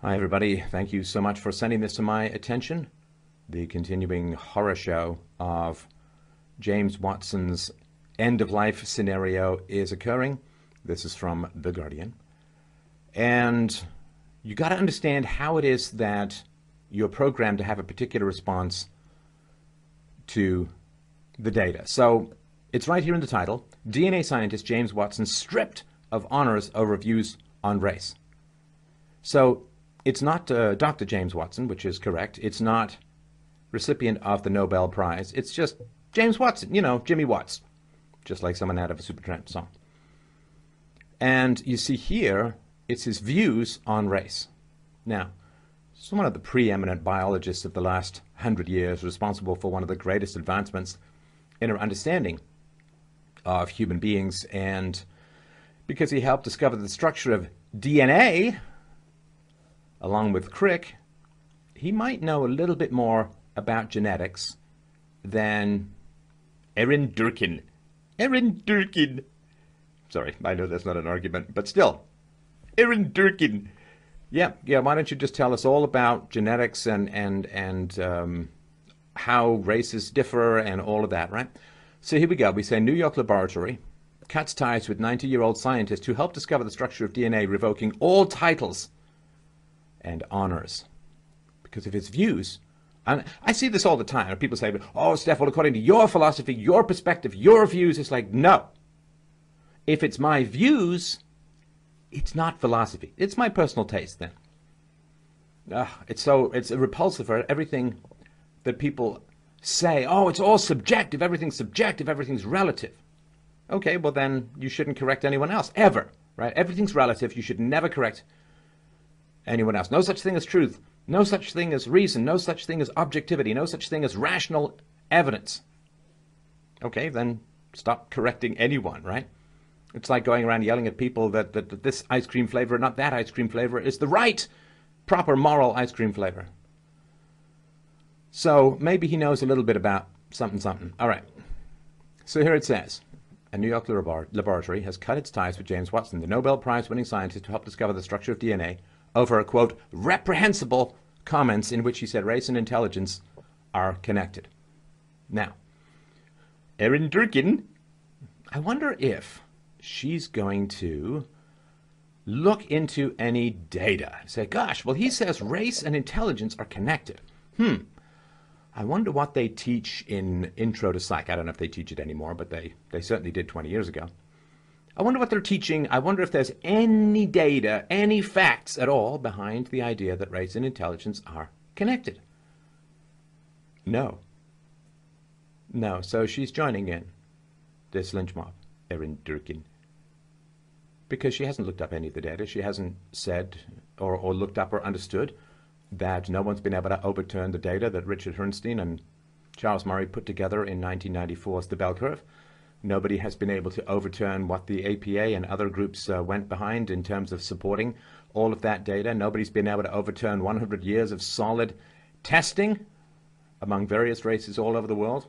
Hi, everybody. Thank you so much for sending this to my attention. The continuing horror show of James Watson's end-of-life scenario is occurring. This is from The Guardian. And you got to understand how it is that you're programmed to have a particular response to the data. So it's right here in the title. DNA scientist James Watson stripped of honors over views on race. So it's not Dr. James Watson, which is correct. It's not recipient of the Nobel Prize. It's just James Watson, you know, Jimmy Watts, just like someone out of a Supertramp song. And you see here, it's his views on race. Now, one of the preeminent biologists of the last 100 years, responsible for one of the greatest advancements in our understanding of human beings, and because he helped discover the structure of DNA, along with Crick, he might know a little bit more about genetics than Erin Durkin. Erin Durkin. Sorry, I know that's not an argument, but still. Erin Durkin. Yeah, why don't you just tell us all about genetics and how races differ and all of that, right? So here we go. We say New York laboratory cuts ties with 90-year-old scientist who helped discover the structure of DNA, revoking all titles and honors because of his views. And I see this all the time. People say, oh, Steph, well, according to your philosophy, your perspective, your views, it's like, no. If it's my views, it's not philosophy. It's my personal taste then. It's repulsive for everything that people say, oh, it's all subjective, everything's relative. Okay, well then you shouldn't correct anyone else, ever, right? Everything's relative, you should never correct anyone else. No such thing as truth, no such thing as reason, no such thing as objectivity, no such thing as rational evidence. Okay, then stop correcting anyone, right? It's like going around yelling at people that this ice cream flavor, not that ice cream flavor, is the right, proper, moral ice cream flavor. So maybe he knows a little bit about something. All right. So here it says, a New York laboratory has cut its ties with James Watson, the Nobel Prize-winning scientist who helped discover the structure of DNA, over, quote, reprehensible comments in which he said race and intelligence are connected. Now, Erin Durkin, I wonder if she's going to look into any data. Say, gosh, well, he says race and intelligence are connected. I wonder what they teach in Intro to Psych. I don't know if they teach it anymore, but they certainly did 20 years ago. I wonder what they're teaching. I wonder if there's any data, any facts at all behind the idea that race and intelligence are connected. No. So she's joining in this lynch mob, Erin Durkin, because she hasn't looked up any of the data. She hasn't said or looked up or understood that no one's been able to overturn the data that Richard Herrnstein and Charles Murray put together in 1994's The Bell Curve. Nobody has been able to overturn what the APA and other groups went behind in terms of supporting all of that data. Nobody's been able to overturn 100 years of solid testing among various races all over the world.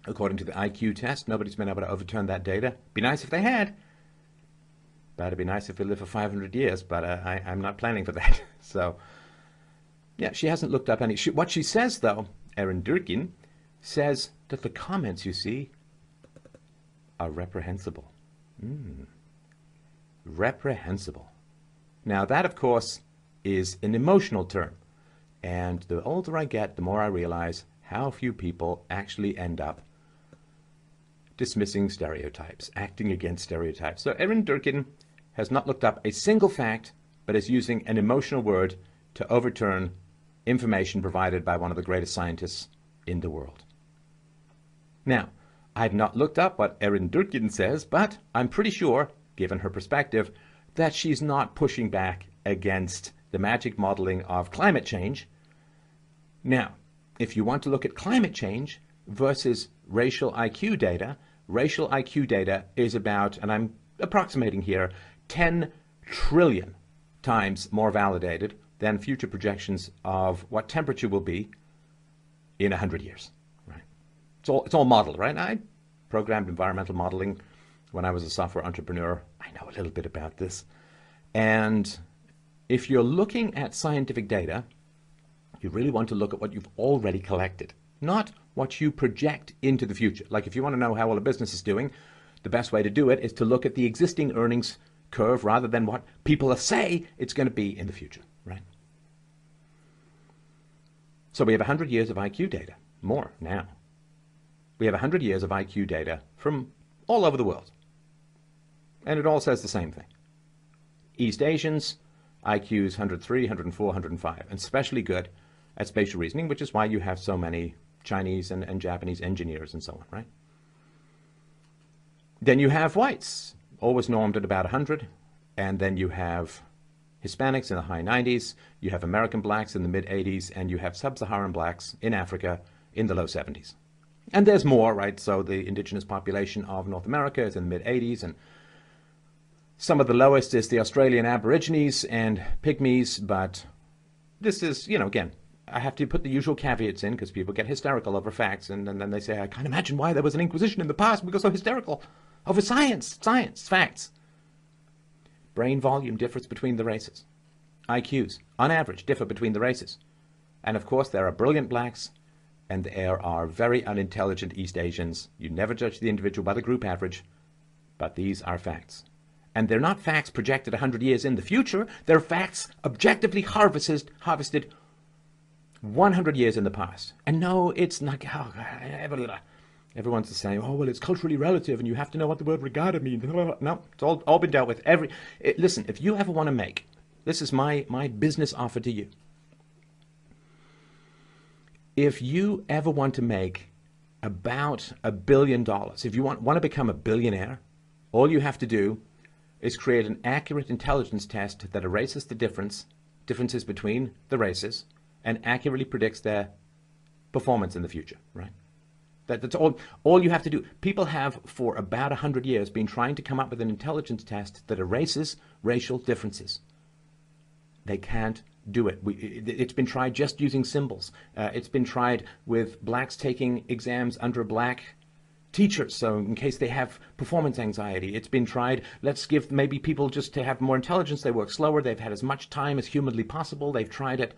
According to the IQ test, nobody's been able to overturn that data. Be nice if they had. But it'd be nice if we live for 500 years, but I'm not planning for that. So, yeah, she hasn't looked up any. What she says, though, Erin Durkin, says that the comments, you see, are reprehensible. Reprehensible. Now, that, of course, is an emotional term. And the older I get, the more I realize how few people actually end up dismissing stereotypes, acting against stereotypes. So Erin Durkin has not looked up a single fact, but is using an emotional word to overturn information provided by one of the greatest scientists in the world. Now, I've not looked up what Erin Durkin says, but I'm pretty sure, given her perspective, that she's not pushing back against the magic modeling of climate change. Now, if you want to look at climate change versus racial IQ data is about, and I'm approximating here, 10 trillion times more validated than future projections of what temperature will be in 100 years. Right? It's all modeled, right? I programmed environmental modeling when I was a software entrepreneur. I know a little bit about this. And if you're looking at scientific data, you really want to look at what you've already collected, not what you project into the future. Like if you want to know how well a business is doing, the best way to do it is to look at the existing earnings curve rather than what people say it's going to be in the future, right? So we have 100 years of IQ data, more now. We have 100 years of IQ data from all over the world. And it all says the same thing. East Asians, IQs 103, 104, 105, and especially good at spatial reasoning, which is why you have so many Chinese and Japanese engineers and so on, right? Then you have whites, always normed at about 100, and then you have Hispanics in the high 90s, you have American blacks in the mid 80s, and you have sub-Saharan blacks in Africa in the low 70s. And there's more, right? So the indigenous population of North America is in the mid 80s, and some of the lowest is the Australian Aborigines and Pygmies, but this is, you know, again, I have to put the usual caveats in because people get hysterical over facts, and then they say, I can't imagine why there was an inquisition in the past. We got so hysterical over science, facts. Brain volume differs between the races. IQs, on average, differ between the races. And of course, there are brilliant blacks, and there are very unintelligent East Asians. You never judge the individual by the group average, but these are facts. And they're not facts projected 100 years in the future. They're facts objectively harvested 100 years in the past. And no, it's not, everyone's the same. Oh, well, it's culturally relative, and you have to know what the word regatta means. No, it's all been dealt with. Listen, if you ever want to make, this is my business offer to you. If you ever want to make about $1 billion, if you want to become a billionaire, all you have to do is create an accurate intelligence test that erases the differences between the races and accurately predicts their performance in the future, right? That's all you have to do. People have, for about 100 years, been trying to come up with an intelligence test that erases racial differences. They can't do it. It's been tried just using symbols. It's been tried with blacks taking exams under black teachers, so in case they have performance anxiety. It's been tried, let's give maybe people just to have more intelligence, they work slower, they've had as much time as humanly possible. They've tried it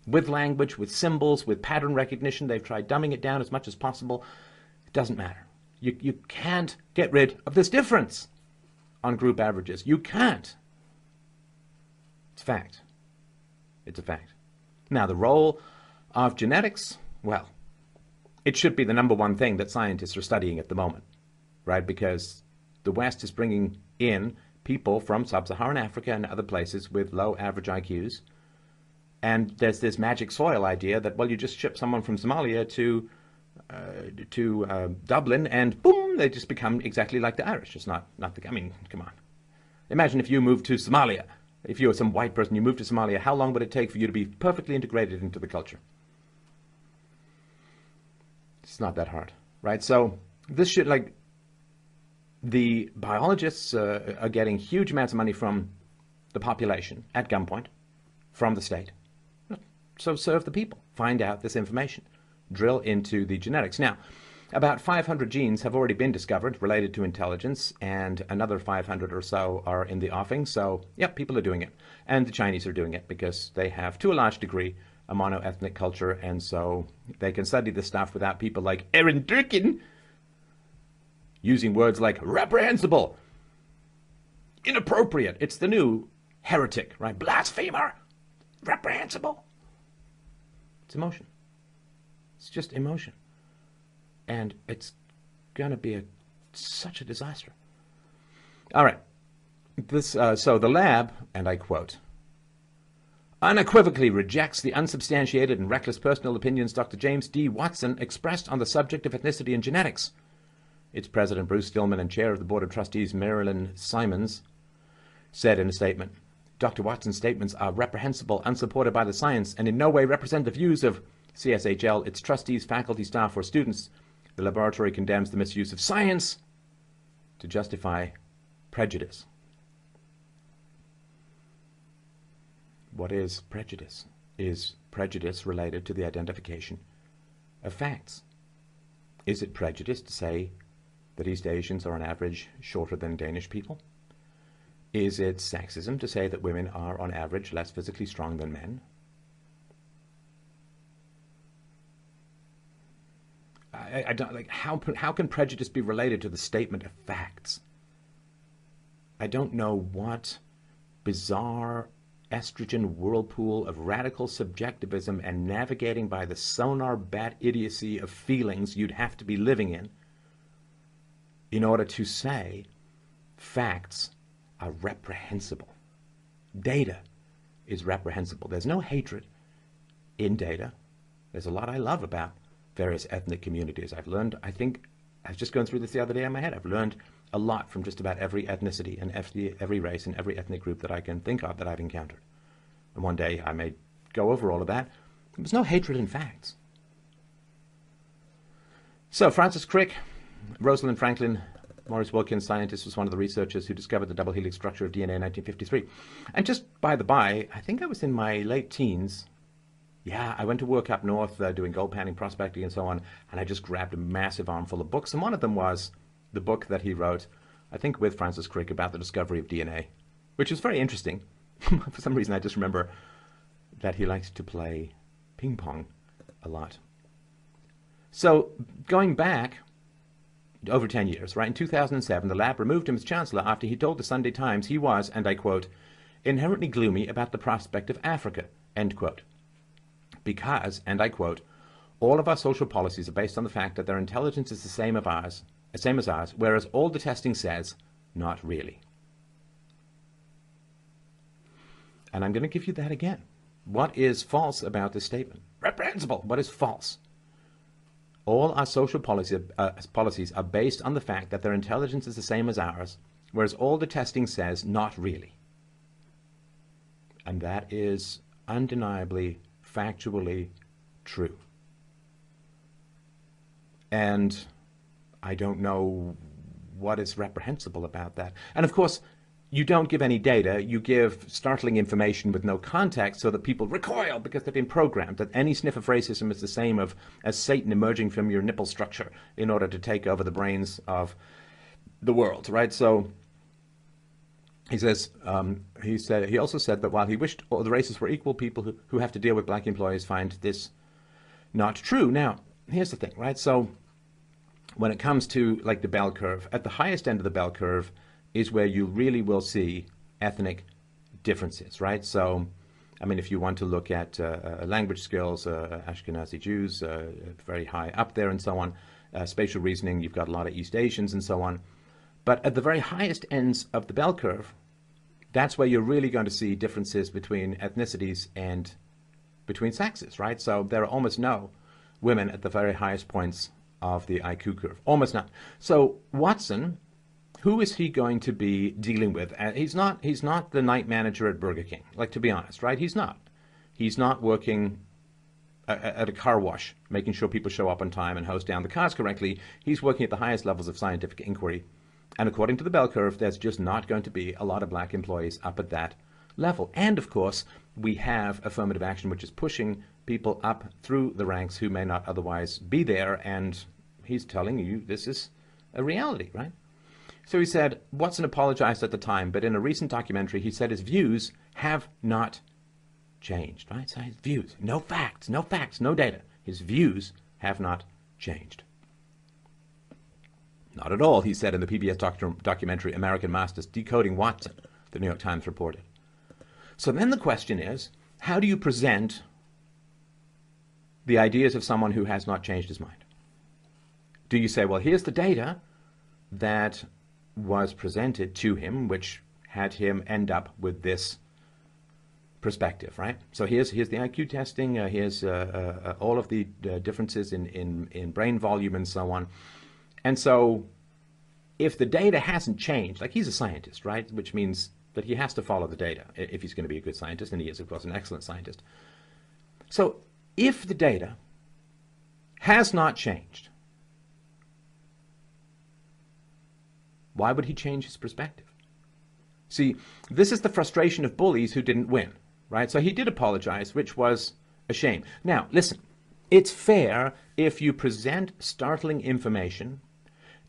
with language, with symbols, with pattern recognition. They've tried dumbing it down as much as possible. It doesn't matter. You can't get rid of this difference on group averages. You can't. It's a fact. It's a fact. Now, the role of genetics, well, it should be the number one thing that scientists are studying at the moment, right? Because the West is bringing in people from sub-Saharan Africa and other places with low average IQs. And there's this magic soil idea that, well, you just ship someone from Somalia to Dublin and boom, they just become exactly like the Irish. It's not the, I mean, come on. Imagine if you moved to Somalia. If you were some white person, you moved to Somalia, how long would it take for you to be perfectly integrated into the culture? It's not that hard, right? So this should, like, the biologists are getting huge amounts of money from the population at gunpoint, from the state. So serve the people. Find out this information. Drill into the genetics. Now, about 500 genes have already been discovered related to intelligence, and another 500 or so are in the offing. So, yep, people are doing it. And the Chinese are doing it because they have, to a large degree, a mono-ethnic culture, and so they can study this stuff without people like Aaron Durkin using words like reprehensible, inappropriate. It's the new heretic, right? Blasphemer, reprehensible. It's emotion. It's just emotion. And it's going to be such a disaster. All right. So the lab, and I quote, unequivocally rejects the unsubstantiated and reckless personal opinions Dr. James D. Watson expressed on the subject of ethnicity and genetics. Its president, Bruce Stillman, and chair of the board of trustees, Marilyn Simons, said in a statement, Dr. Watson's statements are reprehensible, unsupported by the science, and in no way represent the views of CSHL, its trustees, faculty, staff, or students. The laboratory condemns the misuse of science to justify prejudice. What is prejudice? Is prejudice related to the identification of facts? Is it prejudice to say that East Asians are on average shorter than Danish people? Is it sexism to say that women are, on average, less physically strong than men? I don't like how can prejudice be related to the statement of facts? I don't know what bizarre estrogen whirlpool of radical subjectivism and navigating by the sonar bat idiocy of feelings you'd have to be living in order to say facts are reprehensible. Data is reprehensible. There's no hatred in data. There's a lot I love about various ethnic communities. I've learned, I think, I was just going through this the other day in my head, I've learned a lot from just about every ethnicity and every race and every ethnic group that I can think of that I've encountered. And one day I may go over all of that. There's no hatred in facts. So Francis Crick, Rosalind Franklin, Maurice Wilkins, scientist, was one of the researchers who discovered the double helix structure of DNA in 1953. And just by the by, I think I was in my late teens. Yeah, I went to work up north doing gold panning, prospecting, and so on, and I just grabbed a massive armful of books, and one of them was the book that he wrote, I think with Francis Crick, about the discovery of DNA, which was very interesting. For some reason, I just remember that he liked to play ping pong a lot. So going back over 10 years, right, in 2007, the lab removed him as chancellor after he told the Sunday Times he was, and I quote, inherently gloomy about the prospect of Africa, end quote. Because, and I quote, all of our social policies are based on the fact that their intelligence is the same as ours, whereas all the testing says, not really. And I'm going to give you that again. What is false about this statement? Reprehensible. What is false? All our social policies are based on the fact that their intelligence is the same as ours, whereas all the testing says, not really. And that is undeniably, factually true. And I don't know what is reprehensible about that. And of course, you don't give any data, you give startling information with no context so that people recoil because they've been programmed that any sniff of racism is the same as Satan emerging from your nipple structure in order to take over the brains of the world, right? So he says, he also said that while he wished all the races were equal, people who have to deal with black employees find this not true. Now, here's the thing, right? So when it comes to like the bell curve, at the highest end of the bell curve is where you really will see ethnic differences, right? So, I mean, if you want to look at language skills, Ashkenazi Jews, very high up there and so on, spatial reasoning, you've got a lot of East Asians and so on. But at the very highest ends of the bell curve, that's where you're really going to see differences between ethnicities and between sexes, right? So there are almost no women at the very highest points of the IQ curve, almost none. So Watson, who is he going to be dealing with? He's not the night manager at Burger King, like, to be honest, right? He's not. He's not working at a car wash, making sure people show up on time and hose down the cars correctly. He's working at the highest levels of scientific inquiry. And according to the bell curve, there's just not going to be a lot of black employees up at that level. And of course, we have affirmative action, which is pushing people up through the ranks who may not otherwise be there. And he's telling you this is a reality, right? So he said, Watson apologized at the time, but in a recent documentary, he said his views have not changed, right? So his views, no facts, no data. His views have not changed. Not at all, he said in the PBS documentary American Masters, Decoding Watson, the New York Times reported. So then the question is, how do you present the ideas of someone who has not changed his mind? Do you say, well, here's the data that was presented to him, which had him end up with this perspective, right? So here's the IQ testing, here's all of the differences in brain volume and so on. And so if the data hasn't changed, like, he's a scientist, right? Which means that he has to follow the data if he's going to be a good scientist, and he is, of course, an excellent scientist. So if the data has not changed, why would he change his perspective? See, this is the frustration of bullies who didn't win, right? So he did apologize, which was a shame. Now, listen, it's fair if you present startling information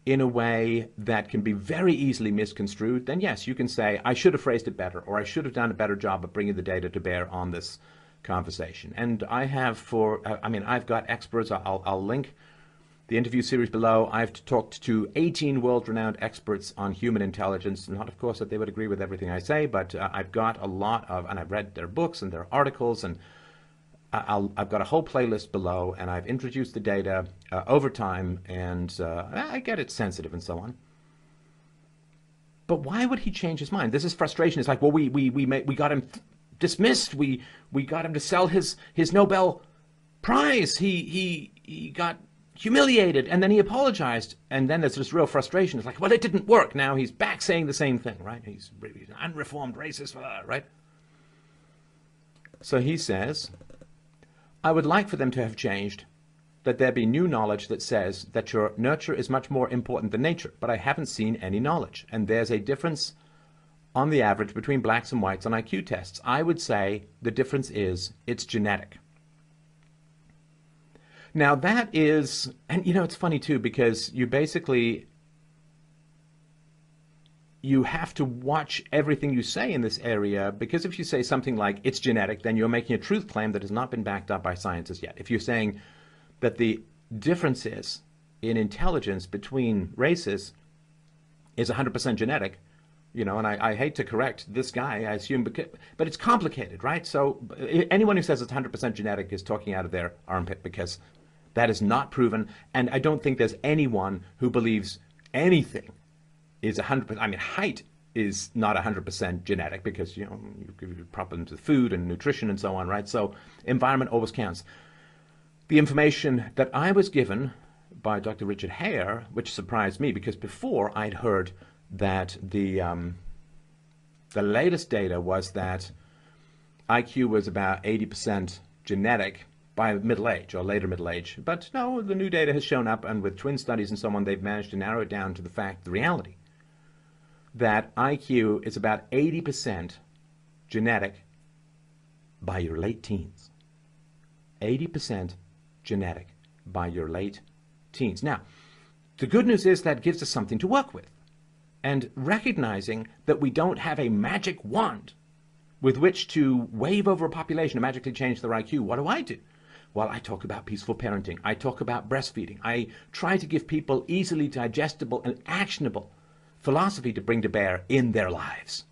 in a way that can be very easily misconstrued, then yes, you can say, I should have phrased it better, or I should have done a better job of bringing the data to bear on this conversation. And I have I've got experts. I'll link the interview series below. I've talked to 18 world-renowned experts on human intelligence. Not, of course, that they would agree with everything I say, but I've got a lot of, and I've read their books and their articles, and I've got a whole playlist below, and I've introduced the data over time, and I get it's sensitive and so on. But why would he change his mind? This is frustration. It's like, well, we got him dismissed. We got him to sell his Nobel Prize. He got humiliated, and then he apologized, and then there's this real frustration. It's like, well, it didn't work. Now he's back saying the same thing, right? He's an unreformed racist, right? So he says, I would like for them to have changed, that there be new knowledge that says that your nurture is much more important than nature, but I haven't seen any knowledge, and there's a difference on the average between blacks and whites on IQ tests. I would say the difference is it's genetic. Now that is, and it's funny too, because you have to watch everything you say in this area, because if you say something like it's genetic, then you're making a truth claim that has not been backed up by scientists yet. If you're saying that the differences in intelligence between races is 100% genetic, and I hate to correct this guy, I assume, but it's complicated, right? So anyone who says it's 100% genetic is talking out of their armpit, because that is not proven, and I don't think there's anyone who believes anything is 100%. I mean, height is not 100% genetic, because you give problems with food and nutrition and so on, right? So environment always counts. The information that I was given by Dr. Richard Hare, which surprised me, because before I'd heard that the latest data was that IQ was about 80% genetic by middle age or later middle age. But no, the new data has shown up, and with twin studies and so on, they've managed to narrow it down to the reality that IQ is about 80% genetic by your late teens. 80% genetic by your late teens. Now, the good news is that gives us something to work with. And recognizing that we don't have a magic wand with which to wave over a population and magically change their IQ, what do? Well, I talk about peaceful parenting. I talk about breastfeeding. I try to give people easily digestible and actionable philosophy to bring to bear in their lives.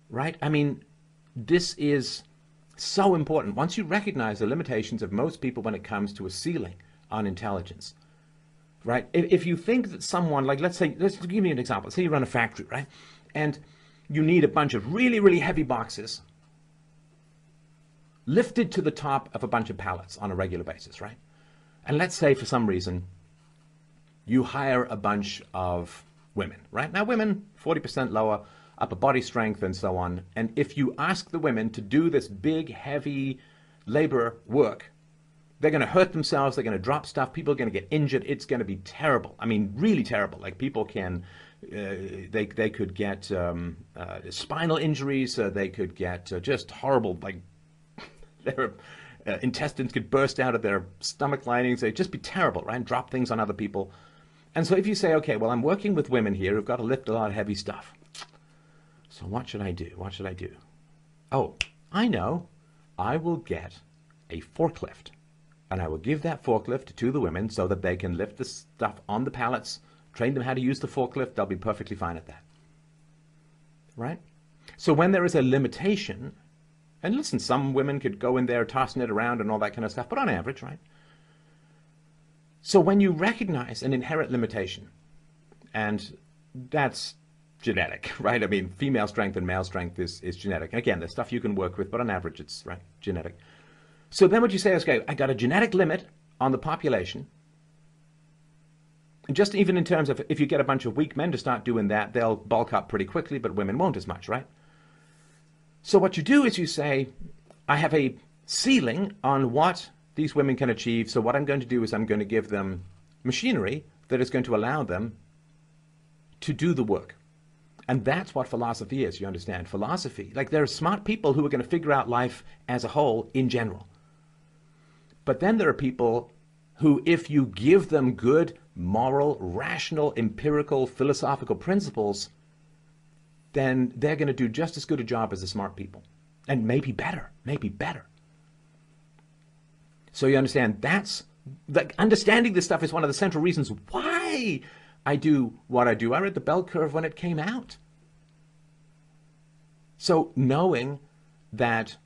Right? I mean, this is so important. Once you recognize the limitations of most people when it comes to a ceiling on intelligence, right? If you think that someone, like, let's give me an example. Say you run a factory, right? And you need a bunch of really, really heavy boxes lifted to the top of a bunch of pallets on a regular basis, right? And let's say for some reason you hire a bunch of women, right? Now women, 40% lower upper body strength and so on. And if you ask the women to do this big, heavy labor work, they're going to hurt themselves, they're going to drop stuff, people are going to get injured, it's going to be terrible. I mean, really terrible. Like, people can, they could get spinal injuries, they could get just horrible, like, their intestines could burst out of their stomach linings, they'd just be terrible, right? And drop things on other people. And so if you say, okay, well, I'm working with women here who've got to lift a lot of heavy stuff. So what should I do? What should I do? Oh, I know. I will get a forklift. And I will give that forklift to the women so that they can lift the stuff on the pallets, train them how to use the forklift. They'll be perfectly fine at that. Right? So when there is a limitation, and listen, some women could go in there tossing it around and all that kind of stuff, but on average, right? So when you recognize an inherent limitation, and that's genetic, right? I mean, female strength and male strength is genetic. Again, there's stuff you can work with, but on average, it's right, genetic. So then what you say is, okay, I got a genetic limit on the population. And just even in terms of, if you get a bunch of weak men to start doing that, they'll bulk up pretty quickly, but women won't as much, right? So what you do is you say, I have a ceiling on what these women can achieve, so what I'm going to do is I'm going to give them machinery that is going to allow them to do the work. And that's what philosophy is, you understand? Philosophy, like, there are smart people who are going to figure out life as a whole in general. But then there are people who, if you give them good, moral, rational, empirical, philosophical principles, then they're going to do just as good a job as the smart people. And maybe better, maybe better. So you understand, understanding this stuff is one of the central reasons why I do what I do. I read the bell curve when it came out. So knowing that,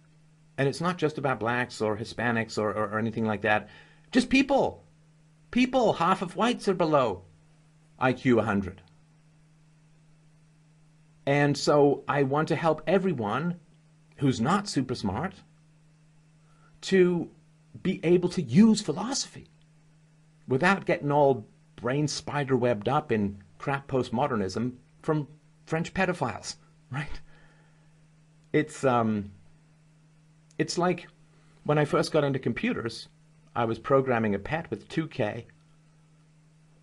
and it's not just about blacks or Hispanics or anything like that, just people, half of whites are below IQ 100. And so I want to help everyone who's not super smart to be able to use philosophy without getting all brain spider-webbed up in crap postmodernism from French pedophiles, right? It's like when I first got into computers, I was programming a pet with 2K,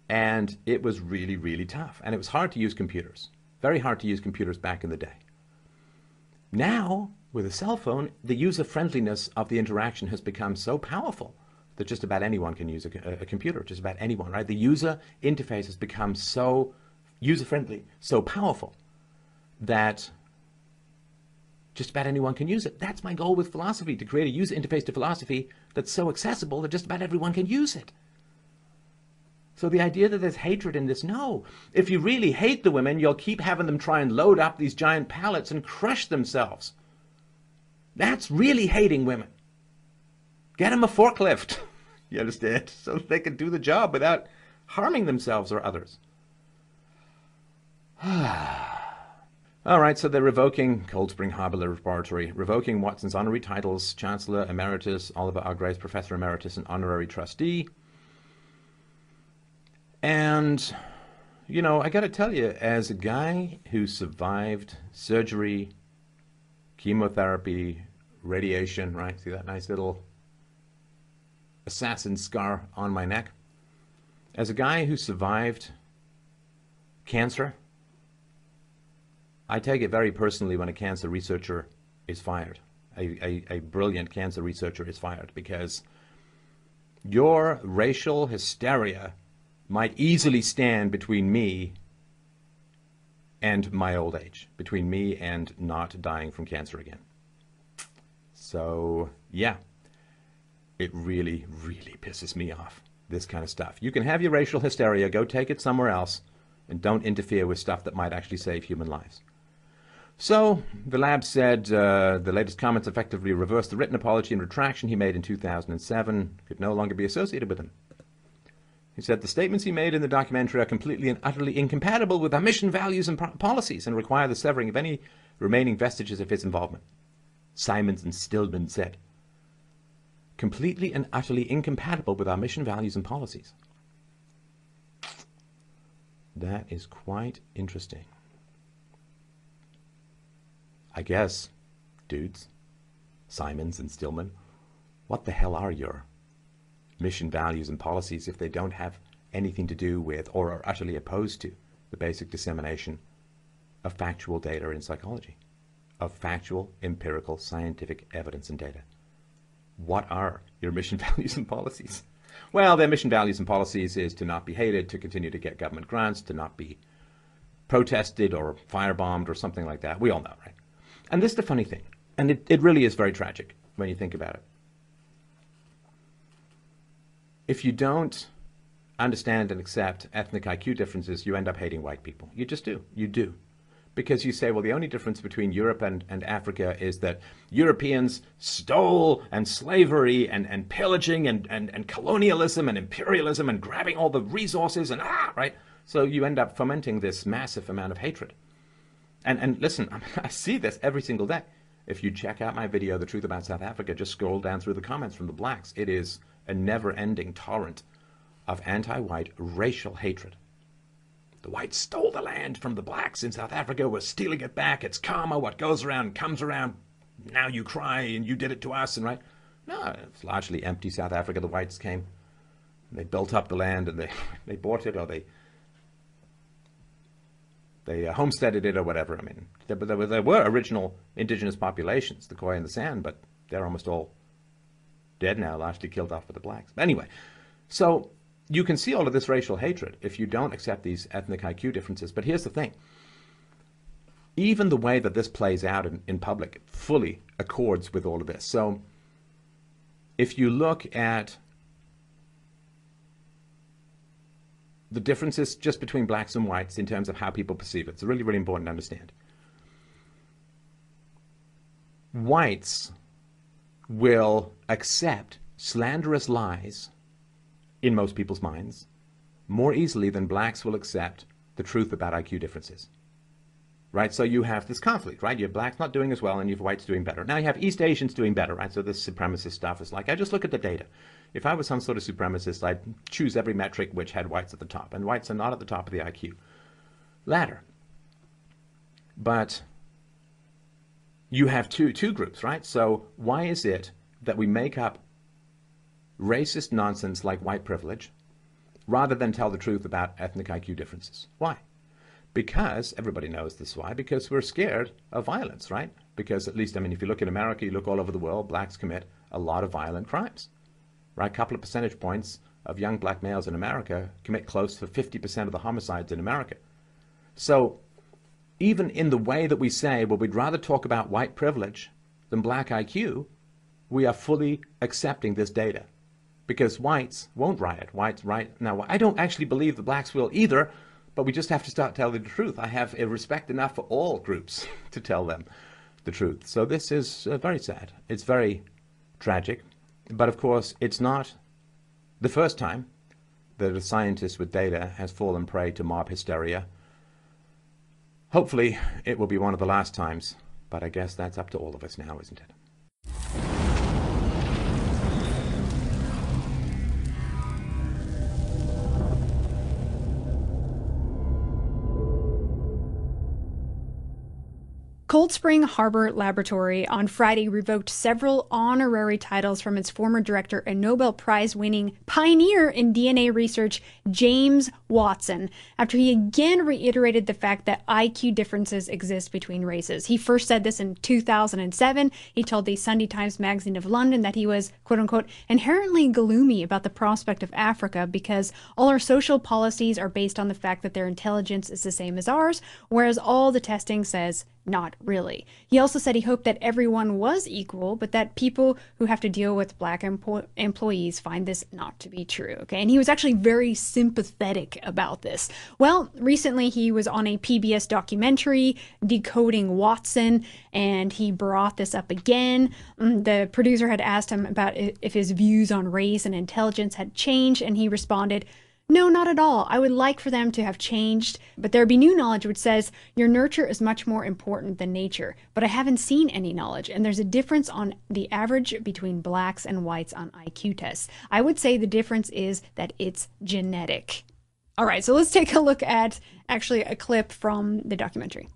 and it was really, really tough. And it was hard to use computers, very hard to use computers back in the day. Now, with a cell phone, the user-friendliness of the interaction has become so powerful that just about anyone can use a computer, just about anyone, right? The user interface has become so user-friendly, so powerful, that just about anyone can use it. That's my goal with philosophy, to create a user interface to philosophy that's so accessible that just about everyone can use it. So the idea that there's hatred in this, no. If you really hate the women, you'll keep having them try and load up these giant pallets and crush themselves. That's really hating women. Get them a forklift, you understand, so they can do the job without harming themselves or others. All right, so they're revoking Cold Spring Harbor Laboratory, revoking Watson's honorary titles, Chancellor Emeritus, Oliver R. Grace, Professor Emeritus, and Honorary Trustee. And, you know, I got to tell you, as a guy who survived surgery, chemotherapy, radiation, right? See that nice little assassin scar on my neck? As a guy who survived cancer, I take it very personally when a cancer researcher is fired. A brilliant cancer researcher is fired, because your racial hysteria might easily stand between me and my old age, between me and not dying from cancer again. So, yeah, it really, really pisses me off, this kind of stuff. You can have your racial hysteria, go take it somewhere else, and don't interfere with stuff that might actually save human lives. So, the lab said the latest comments effectively reversed the written apology and retraction he made in 2007, could no longer be associated with him. He said the statements he made in the documentary are completely and utterly incompatible with our mission, values, and policies, and require the severing of any remaining vestiges of his involvement. Simons and Stillman said, completely and utterly incompatible with our mission, values, and policies. That is quite interesting. I guess, dudes, Simons and Stillman, what the hell are your mission, values, and policies if they don't have anything to do with or are utterly opposed to the basic dissemination of factual data in psychology, of factual, empirical, scientific evidence and data? What are your mission, values, and policies? Well, their mission, values, and policies is to not be hated, to continue to get government grants, to not be protested or firebombed or something like that. We all know, right? And this is the funny thing, and it really is very tragic when you think about it. If you don't understand and accept ethnic IQ differences, you end up hating white people. You just do. You do. Because you say, well, the only difference between Europe and Africa is that Europeans stole, and slavery and pillaging and colonialism and imperialism and grabbing all the resources and right? So you end up fomenting this massive amount of hatred. And listen, I see this every single day. If you check out my video, The Truth About South Africa, just scroll down through the comments from the blacks. It is a never-ending torrent of anti-white racial hatred. The whites stole the land from the blacks in South Africa. We're stealing it back. It's karma. What goes around comes around. Now you cry and you did it to us, and right? No, it's largely empty South Africa. The whites came. They built up the land, and they bought it, or they homesteaded it or whatever. I mean, there were original indigenous populations, the Khoi and the San, but they're almost all dead now, largely killed off by the blacks. But anyway, So you can see all of this racial hatred if you don't accept these ethnic IQ differences. But here's the thing. Even the way that this plays out in public fully accords with all of this. So if you look at the differences just between blacks and whites in terms of how people perceive it, it's really, really important to understand. Whites will accept slanderous lies in most people's minds more easily than blacks will accept the truth about IQ differences. Right? So you have this conflict, right? You have blacks not doing as well and you have whites doing better. Now you have East Asians doing better, right? So this supremacist stuff is like, I just look at the data. If I was some sort of supremacist, I'd choose every metric which had whites at the top. And whites are not at the top of the IQ ladder. But you have two groups, right? So why is it that we make up racist nonsense like white privilege rather than tell the truth about ethnic IQ differences? Why? Because, everybody knows this why, because we're scared of violence, right? Because at least, I mean, if you look in America, you look all over the world, blacks commit a lot of violent crimes, right? A couple of percentage points of young black males in America commit close to 50% of the homicides in America. So even in the way that we say, well, we'd rather talk about white privilege than black IQ, we are fully accepting this data. Because whites won't riot. Whites riot. Now, I don't actually believe the blacks will either, but we just have to start telling the truth. I have a respect enough for all groups to tell them the truth. So this is very sad. It's very tragic. But of course, it's not the first time that a scientist with data has fallen prey to mob hysteria. Hopefully, it will be one of the last times. But I guess that's up to all of us now, isn't it? Cold Spring Harbor Laboratory on Friday revoked several honorary titles from its former director and Nobel Prize-winning pioneer in DNA research, James Watson, after he again reiterated the fact that IQ differences exist between races. He first said this in 2007. He told the Sunday Times Magazine of London that he was, quote-unquote, inherently gloomy about the prospect of Africa because all our social policies are based on the fact that their intelligence is the same as ours, whereas all the testing says not really. He also said he hoped that everyone was equal, but that people who have to deal with black employees find this not to be true. Okay, and he was actually very sympathetic about this. Well, recently he was on a PBS documentary, Decoding Watson, and he brought this up again. The producer had asked him about if his views on race and intelligence had changed, and he responded, "No, not at all. I would like for them to have changed, but there be new knowledge which says your nurture is much more important than nature. But I haven't seen any knowledge, and there's a difference on the average between blacks and whites on IQ tests. I would say the difference is that it's genetic." All right, so let's take a look at actually a clip from the documentary.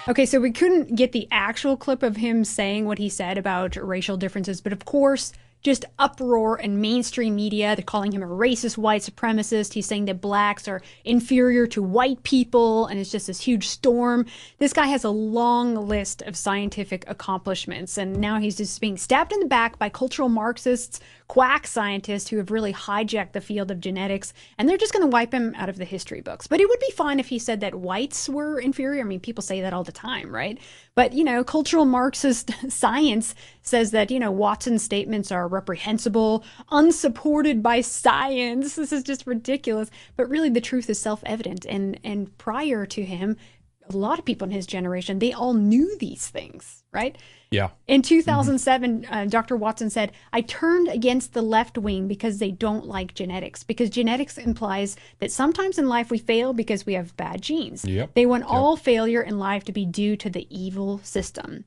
Okay, so we couldn't get the actual clip of him saying what he said about racial differences, but of course, just uproar in mainstream media. They're calling him a racist white supremacist. He's saying that blacks are inferior to white people, and it's just this huge storm. This guy has a long list of scientific accomplishments, and now he's just being stabbed in the back by cultural Marxists, quack scientists who have really hijacked the field of genetics, and they're just going to wipe him out of the history books. But it would be fine if he said that whites were inferior. I mean, people say that all the time, right? But, you know, cultural Marxist science says that, you know, Watson's statements are reprehensible, unsupported by science. This is just ridiculous. But really, the truth is self-evident. And prior to him, a lot of people in his generation, they all knew these things, right? Yeah. In 2007, Dr. Watson said, "I turned against the left wing because they don't like genetics, because genetics implies that sometimes in life we fail because we have bad genes. Yep. They want all failure in life to be due to the evil system."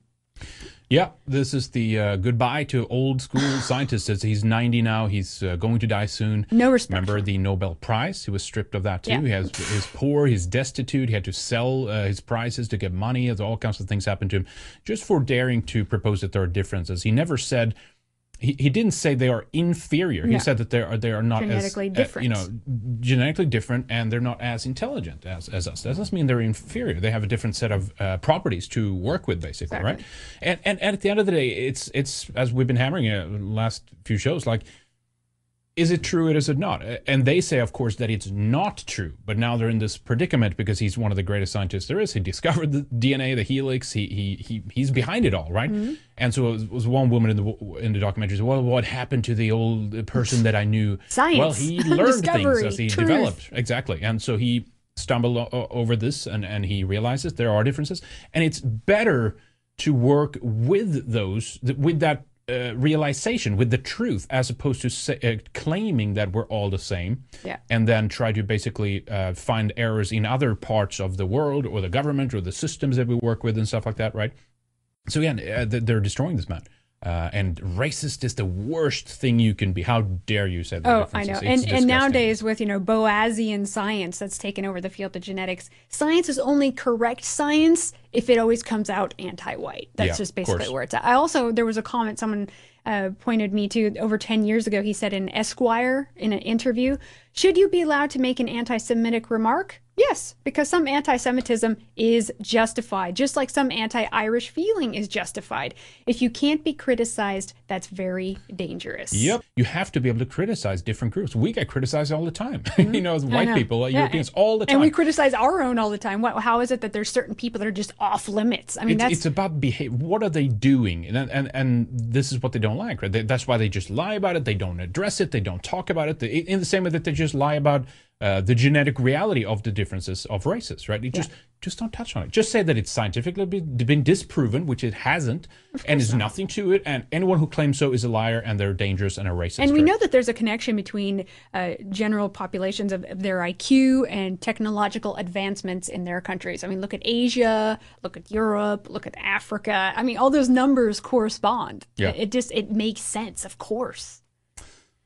Yeah, this is the goodbye to old school scientists. He's 90 now. He's going to die soon. No respect. Remember the Nobel Prize? He was stripped of that too. Yeah. He's poor. He's destitute. He had to sell his prizes to get money. All kinds of things happened to him just for daring to propose that there are differences. He never said he didn't say they are inferior. No. He said that they are not Genetically as different. genetically different, and they're not as intelligent as us. That doesn't mean they're inferior. They have a different set of properties to work with, basically, Exactly. right? And at the end of the day, it's as we've been hammering it the last few shows, like, is it true or is it not? And they say, of course, that it's not true. But now they're in this predicament because he's one of the greatest scientists there is. He discovered the DNA, the helix. He's behind it all, right? Mm-hmm. And so it was one woman in the documentary said, well, what happened to the old person that I knew? Science. Well, he learned things as he truth. developed. Exactly. And so he stumbled over this and he realizes there are differences. And it's better to work with that realization, with the truth, as opposed to claiming that we're all the same, and then try to basically find errors in other parts of the world or the government or the systems that we work with and stuff like that, right? So again, they're destroying this man. And racist is the worst thing you can be. How dare you say that? Oh, I know. And nowadays with, Boasian science that's taken over the field of genetics, science is only correct science if it always comes out anti-white. That's just basically where it's at. There was a comment someone pointed me to over 10 years ago. He said in Esquire, in an interview, should you be allowed to make an anti-Semitic remark? Yes, because some anti-Semitism is justified, just like some anti-Irish feeling is justified. If you can't be criticized, that's very dangerous. Yep. You have to be able to criticize different groups. We get criticized all the time. Mm-hmm. As white people, Europeans, all the time. And we criticize our own all the time. How is it that there's certain people that are just off limits? I mean, it's about behavior. What are they doing? And this is what they don't like, right? That's why they just lie about it. They don't address it. They don't talk about it. In the same way that they just lie about the genetic reality of the differences of races, right? Just don't touch on it. Just say that it's scientifically been disproven, which it hasn't, and there's nothing to it. And anyone who claims so is a liar, and they're dangerous and a racist. And we know that there's a connection between general populations of their IQ and technological advancements in their countries. I mean, look at Asia, look at Europe, look at Africa. I mean, all those numbers correspond. Yeah. It makes sense, of course.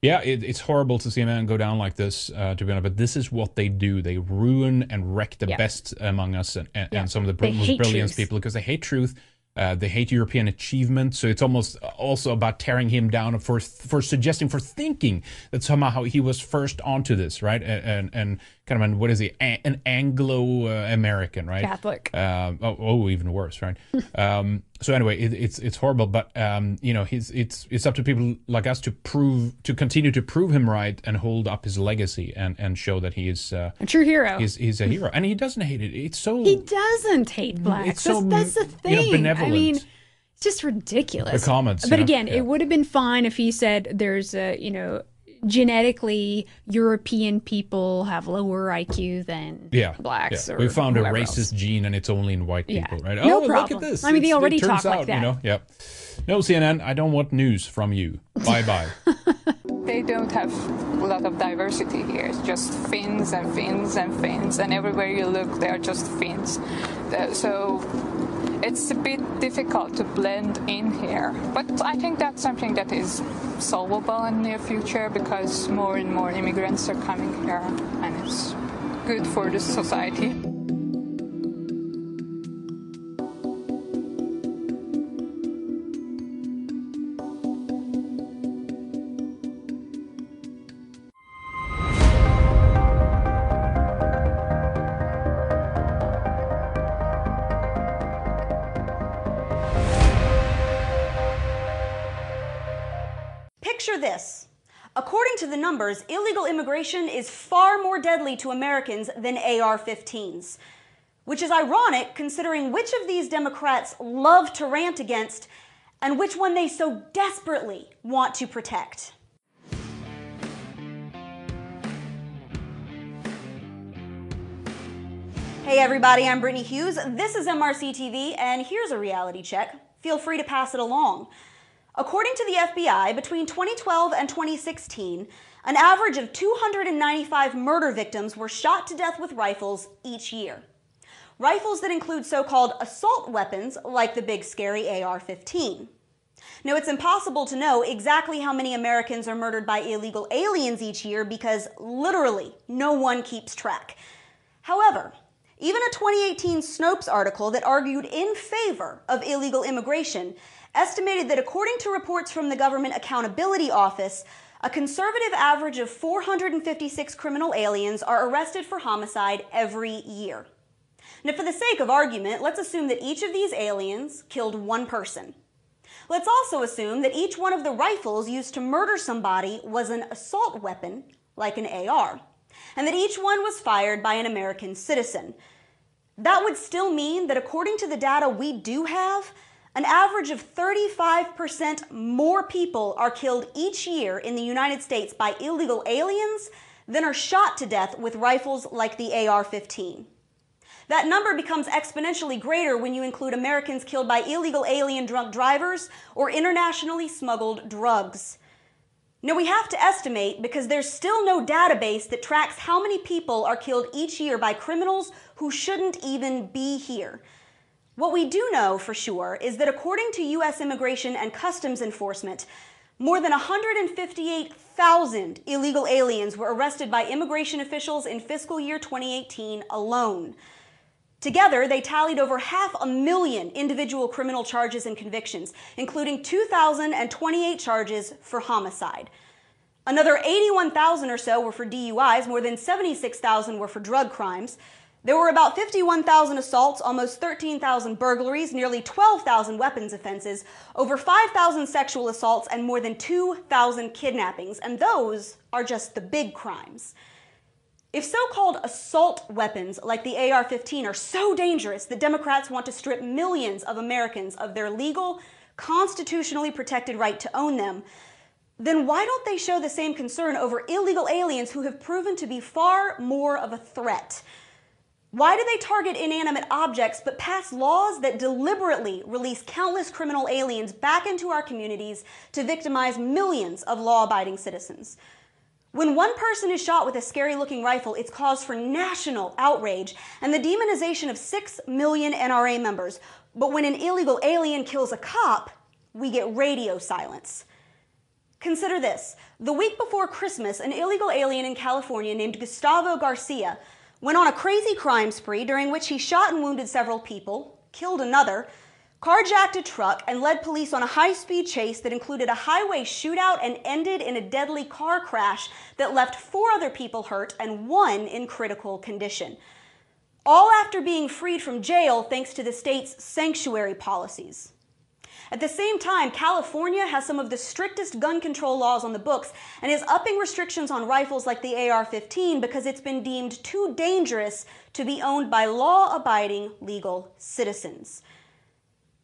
Yeah, it's horrible to see a man go down like this, to be honest, but this is what they do. They ruin and wreck the best among us and some of the most brilliant people because they hate truth. They hate European achievement, so it's almost also about tearing him down for thinking that somehow he was first onto this, right? And kind of what is he? An Anglo-American, right? Catholic. Even worse, right? So anyway, it's horrible, but it's up to people like us to continue to prove him right and hold up his legacy and show that he is a true hero. He's a hero, and he doesn't hate it. He doesn't hate blacks. That's the thing. Benevolent. I mean, it's just ridiculous. The comments, but again, it would have been fine if he said there's genetically European people have lower IQ than blacks. Yeah. Or we found a racist else. gene, and it's only in white people, right? No problem. Look at this. I mean, they already turns talk like out, that. No, CNN, I don't want news from you. Bye-bye. They don't have a lot of diversity here. It's just Finns and Finns and Finns, and everywhere you look, they are just Finns. So it's a bit difficult to blend in here. But I think that's something that is solvable in the near future because more and more immigrants are coming here, and it's good for the society. Picture this. According to the numbers, illegal immigration is far more deadly to Americans than AR-15s, which is ironic considering which of these Democrats love to rant against and which one they so desperately want to protect. Hey everybody, I'm Brittany Hughes. This is MRC TV, and here's a reality check. Feel free to pass it along. According to the FBI, between 2012 and 2016, an average of 295 murder victims were shot to death with rifles each year. Rifles that include so-called assault weapons like the big scary AR-15. Now, it's impossible to know exactly how many Americans are murdered by illegal aliens each year because literally no one keeps track. However, Even a 2018 Snopes article that argued in favor of illegal immigration estimated that according to reports from the Government Accountability Office, a conservative average of 456 criminal aliens are arrested for homicide every year. Now, for the sake of argument, let's assume that each of these aliens killed one person. Let's also assume that each one of the rifles used to murder somebody was an assault weapon, like an AR, and that each one was fired by an American citizen. That would still mean that according to the data we do have, an average of 35% more people are killed each year in the United States by illegal aliens than are shot to death with rifles like the AR-15. That number becomes exponentially greater when you include Americans killed by illegal alien drunk drivers or internationally smuggled drugs. Now, we have to estimate because there's still no database that tracks how many people are killed each year by criminals who shouldn't even be here. What we do know for sure is that according to U.S. Immigration and Customs Enforcement, more than 158,000 illegal aliens were arrested by immigration officials in fiscal year 2018 alone. Together, they tallied over 500,000 individual criminal charges and convictions, including 2,028 charges for homicide. Another 81,000 or so were for DUIs, more than 76,000 were for drug crimes. There were about 51,000 assaults, almost 13,000 burglaries, nearly 12,000 weapons offenses, over 5,000 sexual assaults, and more than 2,000 kidnappings. And those are just the big crimes. If so-called assault weapons like the AR-15 are so dangerous that Democrats want to strip millions of Americans of their legal, constitutionally protected right to own them, then why don't they show the same concern over illegal aliens who have proven to be far more of a threat? Why do they target inanimate objects but pass laws that deliberately release countless criminal aliens back into our communities to victimize millions of law-abiding citizens? When one person is shot with a scary-looking rifle, it's cause for national outrage and the demonization of 6 million NRA members. But when an illegal alien kills a cop, we get radio silence. Consider this. The week before Christmas, an illegal alien in California named Gustavo Garcia went on a crazy crime spree during which he shot and wounded several people, killed another, carjacked a truck, and led police on a high-speed chase that included a highway shootout and ended in a deadly car crash that left 4 other people hurt and 1 in critical condition. All after being freed from jail thanks to the state's sanctuary policies. At the same time, California has some of the strictest gun control laws on the books and is upping restrictions on rifles like the AR-15 because it's been deemed too dangerous to be owned by law-abiding legal citizens.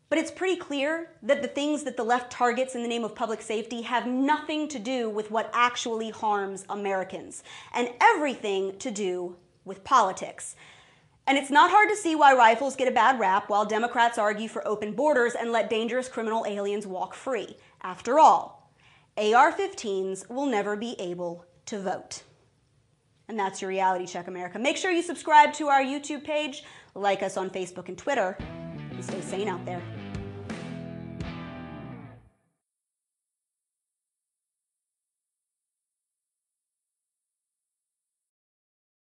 But it's pretty clear that the things that the left targets in the name of public safety have nothing to do with what actually harms Americans, and everything to do with politics. And it's not hard to see why rifles get a bad rap while Democrats argue for open borders and let dangerous criminal aliens walk free. After all, AR-15s will never be able to vote. And that's your Reality Check, America. Make sure you subscribe to our YouTube page, like us on Facebook and Twitter, and stay sane out there.